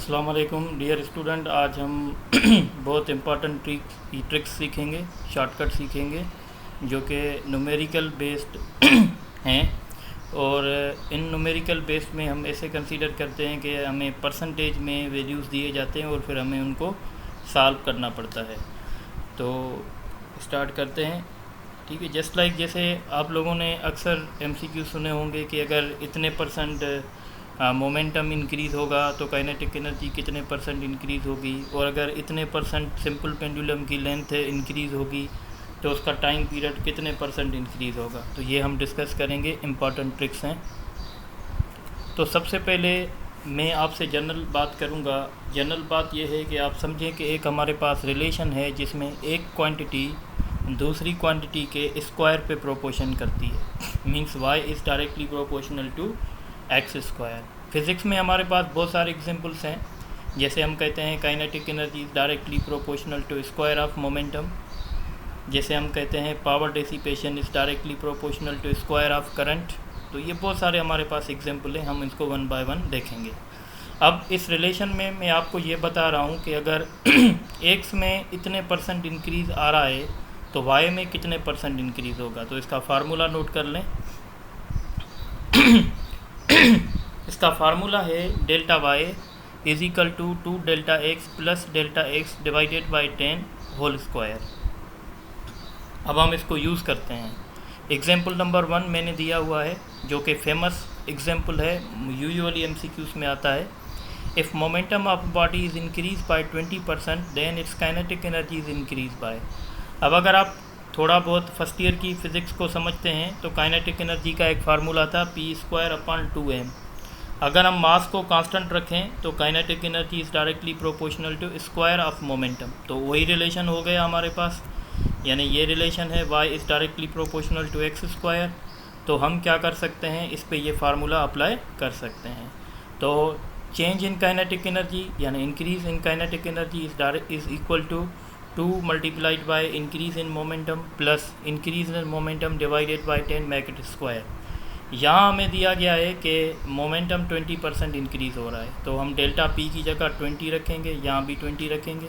अस्सलाम वालेकुम dear student. आज हम बहुत इम्पॉर्टेंट ट्रिक्स सीखेंगे, शॉर्टकट सीखेंगे जो कि न्यूमेरिकल बेस्ड हैं। और इन न्यूमेरिकल बेस्ड में हम ऐसे कंसीडर करते हैं कि हमें परसेंटेज में वैल्यूज़ दिए जाते हैं और फिर हमें उनको सॉल्व करना पड़ता है। तो स्टार्ट करते हैं। ठीक है, जस्ट लाइक जैसे आप लोगों ने अक्सर एमसीक्यू सुने होंगे कि अगर इतने परसेंट मोमेंटम इंक्रीज़ होगा तो काइनेटिक एनर्जी कितने परसेंट इंक्रीज़ होगी, और अगर इतने परसेंट सिंपल पेंडुलम की लेंथ इंक्रीज़ होगी तो उसका टाइम पीरियड कितने परसेंट इंक्रीज़ होगा। तो ये हम डिस्कस करेंगे, इम्पॉर्टेंट ट्रिक्स हैं। तो सबसे पहले मैं आपसे जनरल बात करूंगा। जनरल बात यह है कि आप समझें कि एक हमारे पास रिलेशन है जिसमें एक क्वांटिटी दूसरी क्वांटिटी के स्क्वायर पे प्रोपोर्शन करती है। Means y is directly proportional to x square. Physics में हमारे पास बहुत सारे एग्जांपल्स हैं। जैसे हम कहते हैं kinetic energy is directly proportional to square of momentum. जैसे हम कहते हैं power dissipation is directly proportional to square of current. तो ये बहुत सारे हमारे पास एग्जांपल हैं, हम इसको वन बाय वन देखेंगे। अब इस रिलेशन में मैं आपको ये बता रहा हूँ कि अगर एक्स में इतने परसेंट इंक्रीज़ आ रहा है तो वाई में कितने परसेंट इंक्रीज़ होगा। तो इसका फार्मूला नोट कर लें। इसका फार्मूला है delta Y is equal to 2 delta X plus delta x divided by 10 whole square. अब हम इसको यूज़ करते हैं। एग्जाम्पल नंबर 1 मैंने दिया हुआ है जो कि फेमस एग्जाम्पल है, यूजुअली एमसीक्यूज़ में आता है। If momentum of body is increase by 20% then it's kinetic energy is increase by. अब अगर आप थोड़ा बहुत फर्स्ट ईयर की फ़िज़िक्स को समझते हैं तो काइनेटिक एनर्जी का एक फार्मूला था P²/2m। अगर हम मास को कांस्टेंट रखें तो kinetic energy is directly proportional to square of momentum. तो वही रिलेशन हो गया हमारे पास, यानी ये रिलेशन है y is directly proportional to x square. तो हम क्या कर सकते हैं, इस पे ये फार्मूला अप्लाई कर सकते हैं। तो चेंज इन काइनेटिक एनर्जी यानी increase in kinetic energy is equal to 2 multiplied by increase in momentum plus increase in momentum divided by 10 make it square. यहाँ हमें दिया गया है कि मोमेंटम 20% इंक्रीज़ हो रहा है, तो हम डेल्टा पी की जगह 20 रखेंगे, यहाँ भी 20 रखेंगे।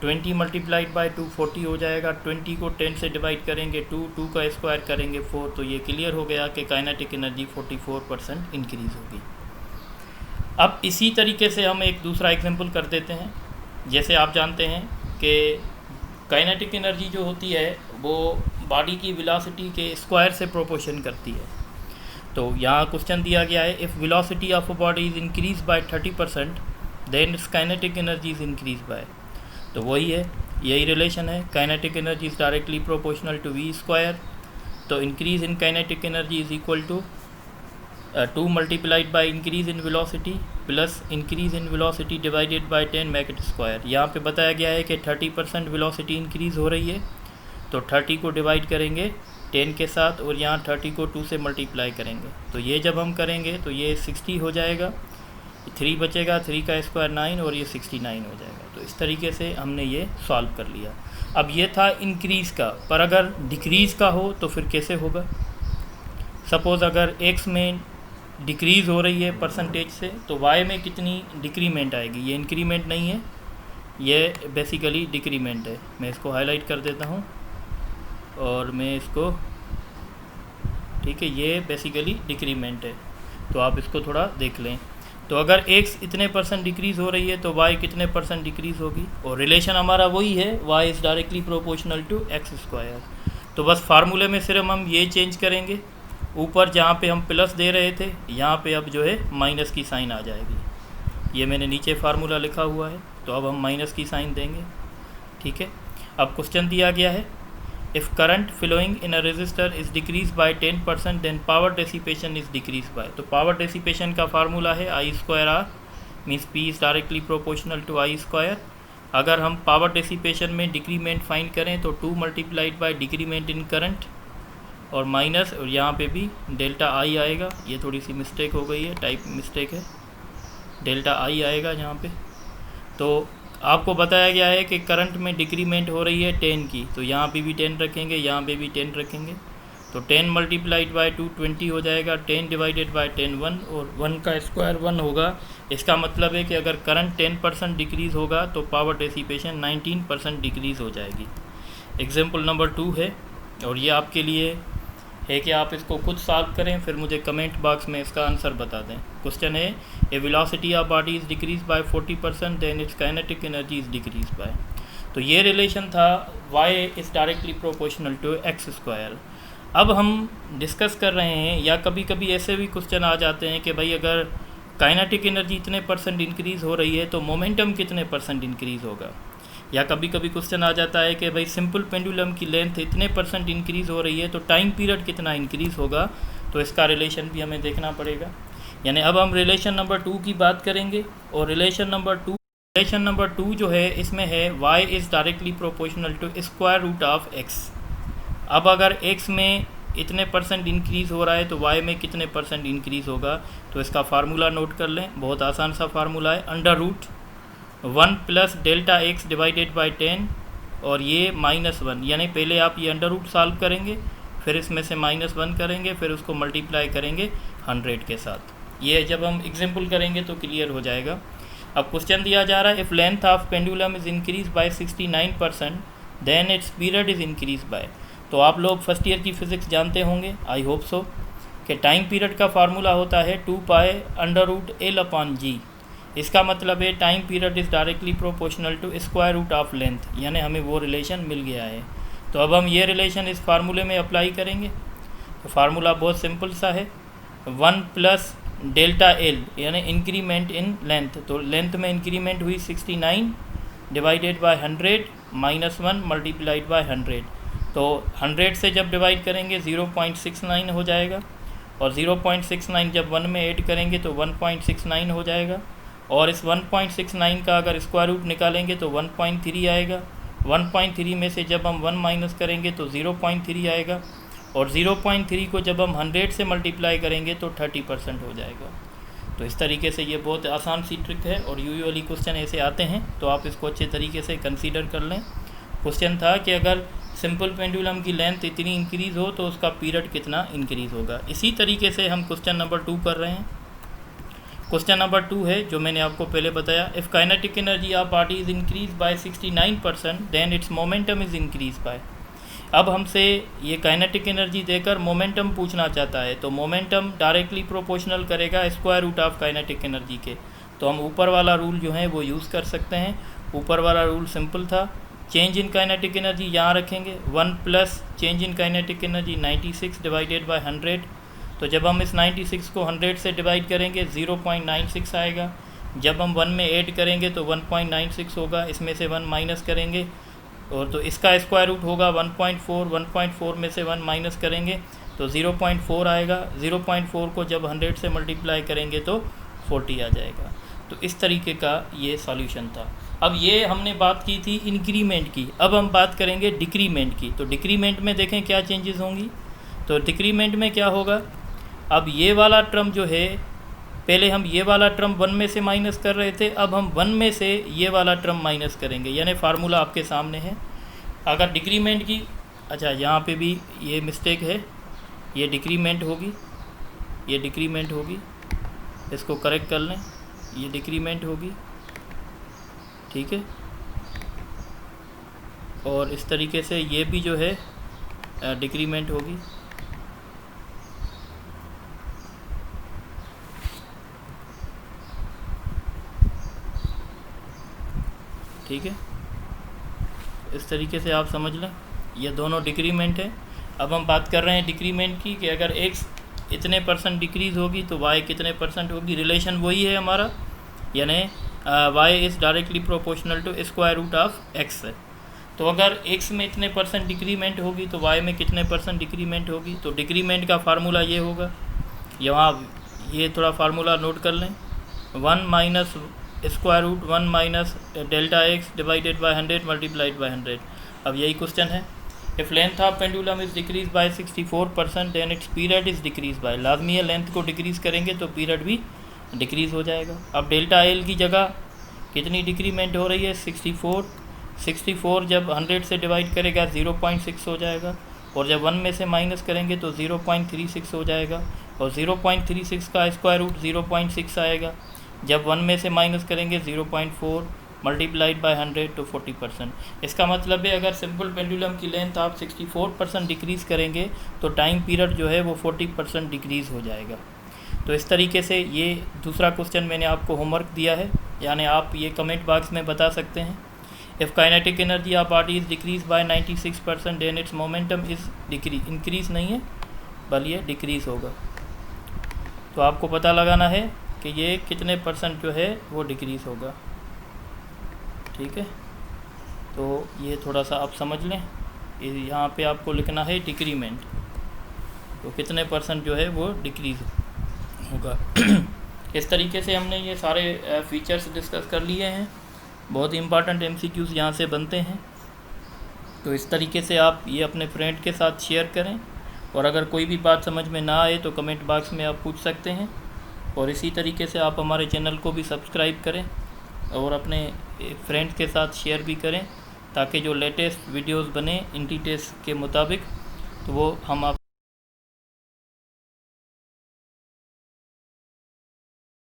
20 मल्टीप्लाइड बाय 2 40 हो जाएगा। 20 को 10 से डिवाइड करेंगे 2 का स्क्वायर करेंगे 4। तो ये क्लियर हो गया कि काइनेटिक एनर्जी 44% इंक्रीज़ होगी। अब इसी तरीके से हम एक दूसरा एग्जांपल कर देते हैं। जैसे आप जानते हैं कि काइनेटिक एनर्जी जो होती है वो बॉडी की वेलोसिटी के स्क्वायर से प्रोपोर्शन करती है। तो यहाँ क्वेश्चन दिया गया है, if velocity of a body is increase by 30% then it's kinetic energy is increase by. तो वही है, यही रिलेशन है। Kinetic energy is directly proportional to v square. तो increase in kinetic energy is equal to 2 multiplied by increase in velocity plus increase in velocity divided by 10 make it square. यहाँ पे बताया गया है कि 30% वेलोसिटी इंक्रीज़ हो रही है, तो 30 को डिवाइड करेंगे 10 के साथ और यहाँ 30 को 2 से मल्टीप्लाई करेंगे। तो ये जब हम करेंगे तो ये 60 हो जाएगा, 3 बचेगा, 3 का स्क्वायर 9 और ये 69 हो जाएगा। तो इस तरीके से हमने ये सॉल्व कर लिया। अब ये था इंक्रीज़ का, पर अगर डिक्रीज़ का हो तो फिर कैसे होगा। सपोज़ अगर एक्स में डिक्रीज़ हो रही है परसेंटेज से तो वाई में कितनी डिक्रीमेंट आएगी। ये इंक्रीमेंट नहीं है, ये बेसिकली डिक्रीमेंट है। मैं इसको हाईलाइट कर देता हूँ और मैं इसको, ठीक है, ये बेसिकली डिक्रीमेंट है। तो आप इसको थोड़ा देख लें। तो अगर एक्स इतने परसेंट डिक्रीज़ हो रही है तो वाई कितने परसेंट डिक्रीज़ होगी, और रिलेशन हमारा वही है, Y is directly proportional to x square. तो बस फार्मूले में सिर्फ हम ये चेंज करेंगे, ऊपर जहाँ पे हम प्लस दे रहे थे यहाँ पे अब जो है माइनस की साइन आ जाएगी। ये मैंने नीचे फार्मूला लिखा हुआ है, तो अब हम माइनस की साइन देंगे। ठीक है, अब क्वेश्चन दिया गया है, if current flowing in a resistor is decrease by 10% then power dissipation is decrease by. तो पावर डिसिपेशन का फार्मूला है I²R, means P is directly proportional to I²। अगर हम पावर डिसिपेशन में डिक्रीमेंट फाइंड करें तो 2 multiplied by decrement in current और minus, और यहाँ पे भी डेल्टा आई आएगा। ये थोड़ी सी मिस्टेक हो गई है, टाइप मिस्टेक है, डेल्टा आई आएगा यहाँ पे। तो आपको बताया गया है कि करंट में डिक्रीमेंट हो रही है 10 की, तो यहाँ पे भी 10 रखेंगे, यहाँ पे भी 10 रखेंगे। तो 10 मल्टीप्लाइड बाई 2 20 हो जाएगा, 10 डिवाइडेड बाई 10 1, और 1 का स्क्वायर 1 होगा। इसका मतलब है कि अगर करंट 10% डिक्रीज़ होगा तो पावर डेसिपेशन 19% डिक्रीज़ हो जाएगी। एग्जाम्पल नंबर 2 है, और ये आपके लिए है कि आप इसको खुद सॉल्व करें, फिर मुझे कमेंट बॉक्स में इसका आंसर बता दें। क्वेश्चन है, a velocity of body is decrease by 40%, then it's kinetic energy is decrease by. तो ये रिलेशन था y is directly proportional to x square. अब हम डिस्कस कर रहे हैं, या कभी कभी ऐसे भी क्वेश्चन आ जाते हैं कि भाई अगर काइनेटिक एनर्जी इतने % इंक्रीज़ हो रही है तो मोमेंटम कितने % इंक्रीज़ होगा। या कभी कभी क्वेश्चन आ जाता है कि भाई सिंपल पेंडुलम की लेंथ इतने % इंक्रीज़ हो रही है तो टाइम पीरियड कितना इंक्रीज़ होगा। तो इसका रिलेशन भी हमें देखना पड़ेगा। यानी अब हम रिलेशन नंबर 2 की बात करेंगे, और रिलेशन नंबर 2 जो है इसमें है y is directly proportional to square root of x। अब अगर x में इतने % इंक्रीज़ हो रहा है तो y में कितने % इंक्रीज़ होगा। तो इसका फार्मूला नोट कर लें, बहुत आसान सा फार्मूला है, √1 plus delta x divided by 10 और ये -1। यानी पहले आप ये अंडर रूट सॉल्व करेंगे, फिर इसमें से -1 करेंगे, फिर उसको मल्टीप्लाई करेंगे 100 के साथ। ये जब हम एग्जाम्पल करेंगे तो क्लियर हो जाएगा। अब क्वेश्चन दिया जा रहा है, if length of pendulum is increase by 69% then its period is increase by. तो आप लोग फर्स्ट ईयर की फिज़िक्स जानते होंगे, आई होप सो, कि टाइम पीरियड का फार्मूला होता है 2π√L/g। इसका मतलब है time period is directly proportional to square root of length, यानी हमें वो रिलेशन मिल गया है। तो अब हम ये रिलेशन इस फार्मूले में अप्लाई करेंगे। तो फार्मूला बहुत सिंपल सा है, 1 प्लस डेल्टा एल यानी इंक्रीमेंट इन लेंथ। तो लेंथ में इंक्रीमेंट हुई 69 डिवाइडेड बाय 100 -1 मल्टीप्लाइड बाय 100। तो 100 से जब डिवाइड करेंगे 0.69 हो जाएगा, और 0.69 जब 1 में ऐड करेंगे तो 1.69 हो जाएगा, और इस 1.69 का अगर स्क्वायर रूट निकालेंगे तो 1.3 आएगा। 1.3 में से जब हम 1 माइनस करेंगे तो 0.3 आएगा, और 0.3 को जब हम 100 से मल्टीप्लाई करेंगे तो 30% हो जाएगा। तो इस तरीके से ये बहुत आसान सी ट्रिक है, और यूजुअली क्वेश्चन ऐसे आते हैं, तो आप इसको अच्छे तरीके से कंसीडर कर लें। क्वेश्चन था कि अगर सिंपल पेंडुलम की लेंथ इतनी इंक्रीज़ हो तो उसका पीरियड कितना इंक्रीज़ होगा। इसी तरीके से हम क्वेश्चन नंबर 2 कर रहे हैं। क्वेश्चन नंबर 2 है जो मैंने आपको पहले बताया, if kinetic energy of body is increase by 69% then its momentum is increase by. अब हमसे ये काइनेटिक एनर्जी देकर मोमेंटम पूछना चाहता है, तो मोमेंटम डायरेक्टली प्रोपोर्शनल करेगा square root of kinetic energy के। तो हम ऊपर वाला रूल जो है वो यूज़ कर सकते हैं। ऊपर वाला रूल सिंपल था, चेंज इन काइनेटिक एनर्जी यहाँ रखेंगे, 1 plus change in kinetic energy 96 divided by 100। तो जब हम इस 96 को 100 से डिवाइड करेंगे 0.96 आएगा। जब हम 1 में ऐड करेंगे तो 1.96 होगा, इसमें से 1 माइनस करेंगे, और तो इसका स्क्वायर रूट होगा 1.4। 1.4 में से 1 माइनस करेंगे तो 0.4 आएगा। 0.4 को जब 100 से मल्टीप्लाई करेंगे तो 40 आ जाएगा। तो इस तरीके का ये सॉल्यूशन था। अब ये हमने बात की थी इंक्रीमेंट की, अब हम बात करेंगे डिक्रीमेंट की। तो डिक्रीमेंट में देखें क्या चेंजेस होंगी। तो डिक्रीमेंट में क्या होगा, अब ये वाला टर्म जो है, पहले हम ये वाला टर्म 1 में से माइनस कर रहे थे, अब हम 1 में से ये वाला टर्म माइनस करेंगे, यानी फार्मूला आपके सामने है। अगर डिक्रीमेंट की, अच्छा यहाँ पे भी ये मिस्टेक है, ये डिक्रीमेंट होगी, ये डिक्रीमेंट होगी, इसको करेक्ट कर लें, ये डिक्रीमेंट होगी, ठीक है। और इस तरीके से ये भी जो है डिक्रीमेंट होगी, ठीक है। इस तरीके से आप समझ लें, ये दोनों डिक्रीमेंट है। अब हम बात कर रहे हैं डिक्रीमेंट की, कि अगर x इतने % डिक्रीज़ होगी तो y कितने % होगी। रिलेशन वही है हमारा, यानी y is directly proportional to square root of x है। तो अगर x में इतने % डिक्रीमेंट होगी तो y में कितने % डिक्रीमेंट होगी। तो डिक्रीमेंट का फार्मूला ये होगा, यहाँ ये थोड़ा फार्मूला नोट कर लें, 1 minus square root 1 minus delta x divided by 100 multiplied by 100। अब यही क्वेश्चन है, if length of pendulum is decrease by 64% then its period is decrease by. लाजमी है, लेंथ को डिक्रीज़ करेंगे तो पीरियड भी डिक्रीज़ हो जाएगा। अब डेल्टा एल की जगह कितनी डिक्रीमेंट हो रही है, 64। 64 जब 100 से डिवाइड करेगा 0.6 हो जाएगा, और जब 1 में से माइनस करेंगे तो 0.36 हो जाएगा, और 0.36 का स्क्वायर रूट 0.6 आएगा। जब 1 में से माइनस करेंगे 0.4 मल्टीप्लाइड बाय 100 तो 40%। इसका मतलब है अगर सिंपल पेंडुलम की लेंथ आप 64% डिक्रीज़ करेंगे तो टाइम पीरियड जो है वो 40% डिक्रीज़ हो जाएगा। तो इस तरीके से ये दूसरा क्वेश्चन मैंने आपको होमवर्क दिया है, यानी आप ये कमेंट बॉक्स में बता सकते हैं। If kinetic energy of party is decrease by 96% then its momentum is decrease, increase नहीं है बल्कि डिक्रीज़ होगा। तो आपको पता लगाना है कि ये कितने परसेंट जो है वो डिक्रीज़ होगा। ठीक है, तो ये थोड़ा सा आप समझ लें। यहाँ पे आपको लिखना है डिक्रीमेंट, तो कितने परसेंट जो है वो डिक्रीज़ होगा। इस तरीके से हमने ये सारे फीचर्स डिस्कस कर लिए हैं। बहुत इंपॉर्टेंट MCQs यहाँ से बनते हैं। तो इस तरीके से आप ये अपने फ्रेंड के साथ शेयर करें, और अगर कोई भी बात समझ में ना आए तो कमेंट बॉक्स में आप पूछ सकते हैं। और इसी तरीके से आप हमारे चैनल को भी सब्सक्राइब करें और अपने फ्रेंड्स के साथ शेयर भी करें, ताकि जो लेटेस्ट वीडियोस बने इंटी टेस्ट के मुताबिक तो वो हम आप